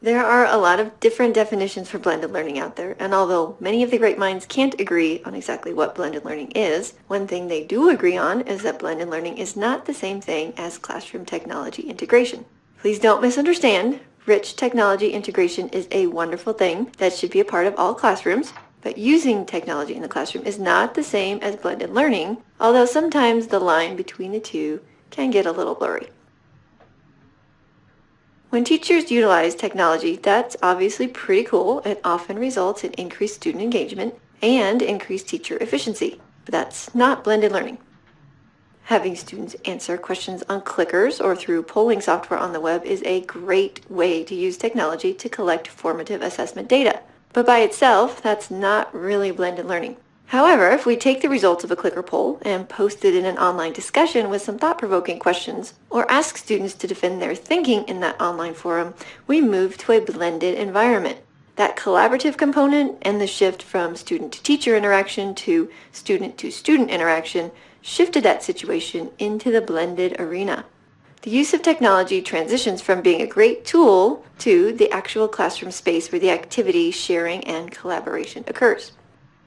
There are a lot of different definitions for blended learning out there, and although many of the great minds can't agree on exactly what blended learning is, one thing they do agree on is that blended learning is not the same thing as classroom technology integration. Please don't misunderstand. Rich technology integration is a wonderful thing that should be a part of all classrooms, but using technology in the classroom is not the same as blended learning, although sometimes the line between the two can get a little blurry. When teachers utilize technology, that's obviously pretty cool. It often results in increased student engagement and increased teacher efficiency, but that's not blended learning. Having students answer questions on clickers or through polling software on the web is a great way to use technology to collect formative assessment data, but by itself, that's not really blended learning. However, if we take the results of a clicker poll and post it in an online discussion with some thought-provoking questions, or ask students to defend their thinking in that online forum, we move to a blended environment. That collaborative component and the shift from student-to-teacher interaction to student-to-student interaction shifted that situation into the blended arena. The use of technology transitions from being a great tool to the actual classroom space where the activity, sharing, and collaboration occurs.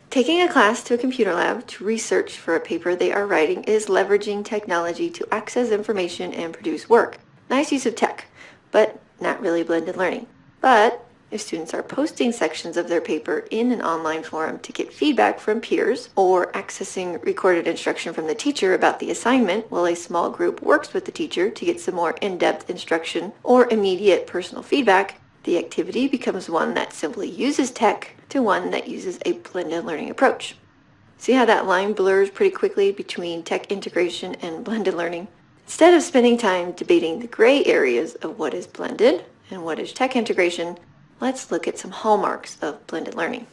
Taking a class to a computer lab to research for a paper they are writing is leveraging technology to access information and produce work. Nice use of tech, but not really blended learning. But if students are posting sections of their paper in an online forum to get feedback from peers or accessing recorded instruction from the teacher about the assignment while a small group works with the teacher to get some more in-depth instruction or immediate personal feedback, the activity becomes one that simply uses tech to one that uses a blended learning approach. See how that line blurs pretty quickly between tech integration and blended learning? Instead of spending time debating the gray areas of what is blended and what is tech integration, let's look at some hallmarks of blended learning.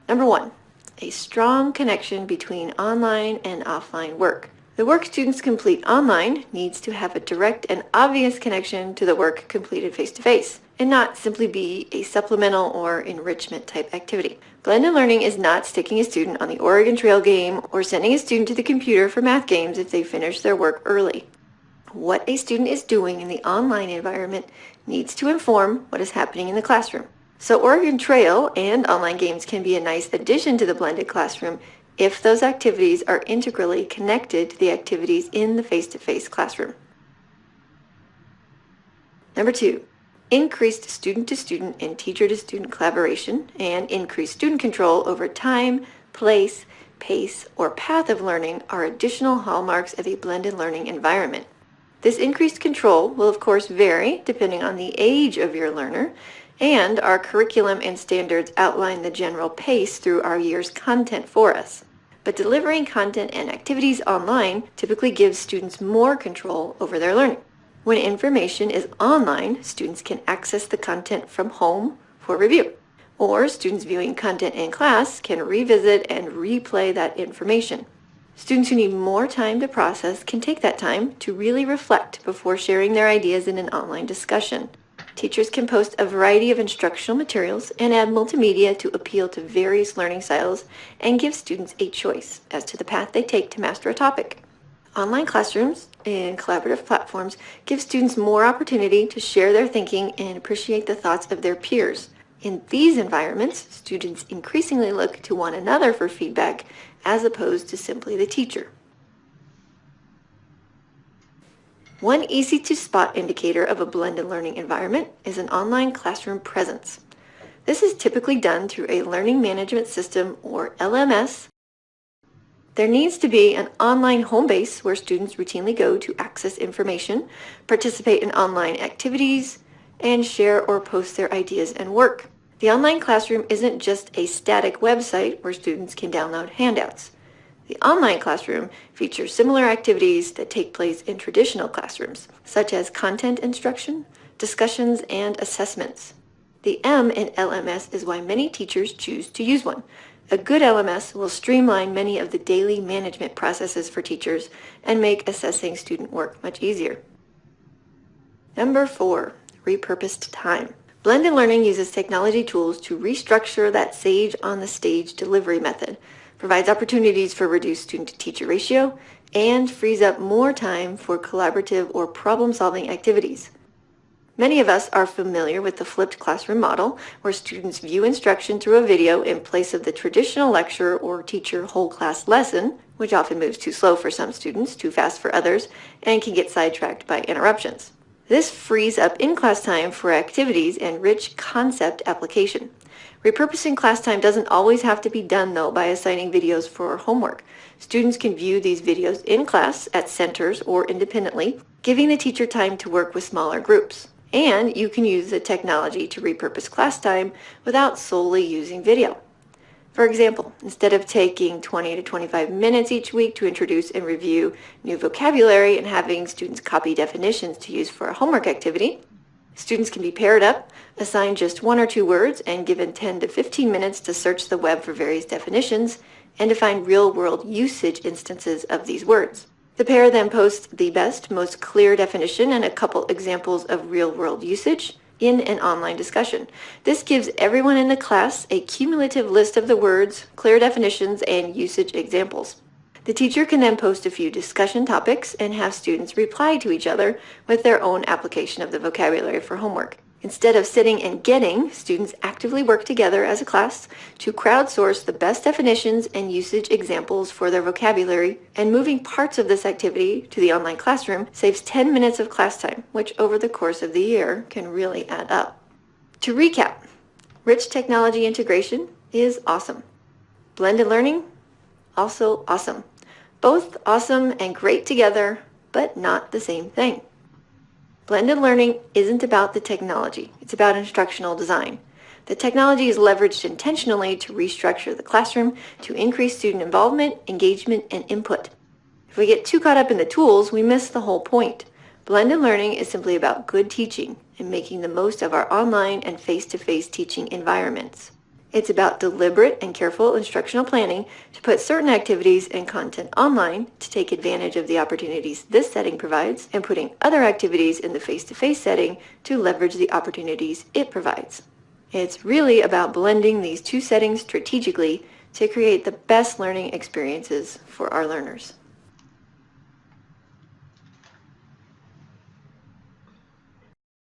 Number 1, a strong connection between online and offline work. The work students complete online needs to have a direct and obvious connection to the work completed face-to-face, and not simply be a supplemental or enrichment type activity. Blended learning is not sticking a student on the Oregon Trail game or sending a student to the computer for math games if they finish their work early. What a student is doing in the online environment needs to inform what is happening in the classroom. So Oregon Trail and online games can be a nice addition to the blended classroom if those activities are integrally connected to the activities in the face-to-face classroom. Number 2, increased student-to-student and teacher-to-student collaboration and increased student control over time, place, pace, or path of learning are additional hallmarks of a blended learning environment. This increased control will of course vary depending on the age of your learner, and our curriculum and standards outline the general pace through our year's content for us. But delivering content and activities online typically gives students more control over their learning. When information is online, students can access the content from home for review, or students viewing content in class can revisit and replay that information. Students who need more time to process can take that time to really reflect before sharing their ideas in an online discussion. Teachers can post a variety of instructional materials and add multimedia to appeal to various learning styles and give students a choice as to the path they take to master a topic. Online classrooms and collaborative platforms give students more opportunity to share their thinking and appreciate the thoughts of their peers. In these environments, students increasingly look to one another for feedback as opposed to simply the teacher. One easy-to-spot indicator of a blended learning environment is an online classroom presence. This is typically done through a learning management system or LMS. There needs to be an online home base where students routinely go to access information, participate in online activities, and share or post their ideas and work. The online classroom isn't just a static website where students can download handouts. The online classroom features similar activities that take place in traditional classrooms, such as content instruction, discussions, and assessments. The M in LMS is why many teachers choose to use one. A good LMS will streamline many of the daily management processes for teachers and make assessing student work much easier. Number 4, repurposed time. Blended learning uses technology tools to restructure that sage on the stage delivery method, provides opportunities for reduced student-to-teacher ratio, and frees up more time for collaborative or problem-solving activities. Many of us are familiar with the flipped classroom model, where students view instruction through a video in place of the traditional lecture or teacher whole class lesson, which often moves too slow for some students, too fast for others, and can get sidetracked by interruptions. This frees up in-class time for activities and rich concept application. Repurposing class time doesn't always have to be done, though, by assigning videos for homework. Students can view these videos in class, at centers, or independently, giving the teacher time to work with smaller groups. And you can use the technology to repurpose class time without solely using video. For example, instead of taking 20 to 25 minutes each week to introduce and review new vocabulary and having students copy definitions to use for a homework activity, students can be paired up, assigned just 1 or 2 words, and given 10 to 15 minutes to search the web for various definitions and to find real-world usage instances of these words. The pair then posts the best, most clear definition and a couple examples of real-world usage in an online discussion. This gives everyone in the class a cumulative list of the words, clear definitions, and usage examples. The teacher can then post a few discussion topics and have students reply to each other with their own application of the vocabulary for homework. Instead of sitting and getting, students actively work together as a class to crowdsource the best definitions and usage examples for their vocabulary, and moving parts of this activity to the online classroom saves 10 minutes of class time, which over the course of the year can really add up. To recap, rich technology integration is awesome. Blended learning, also awesome. Both awesome and great together, but not the same thing. Blended learning isn't about the technology, it's about instructional design. The technology is leveraged intentionally to restructure the classroom to increase student involvement, engagement, and input. If we get too caught up in the tools, we miss the whole point. Blended learning is simply about good teaching and making the most of our online and face-to-face teaching environments. It's about deliberate and careful instructional planning to put certain activities and content online to take advantage of the opportunities this setting provides, and putting other activities in the face-to-face setting to leverage the opportunities it provides. It's really about blending these two settings strategically to create the best learning experiences for our learners.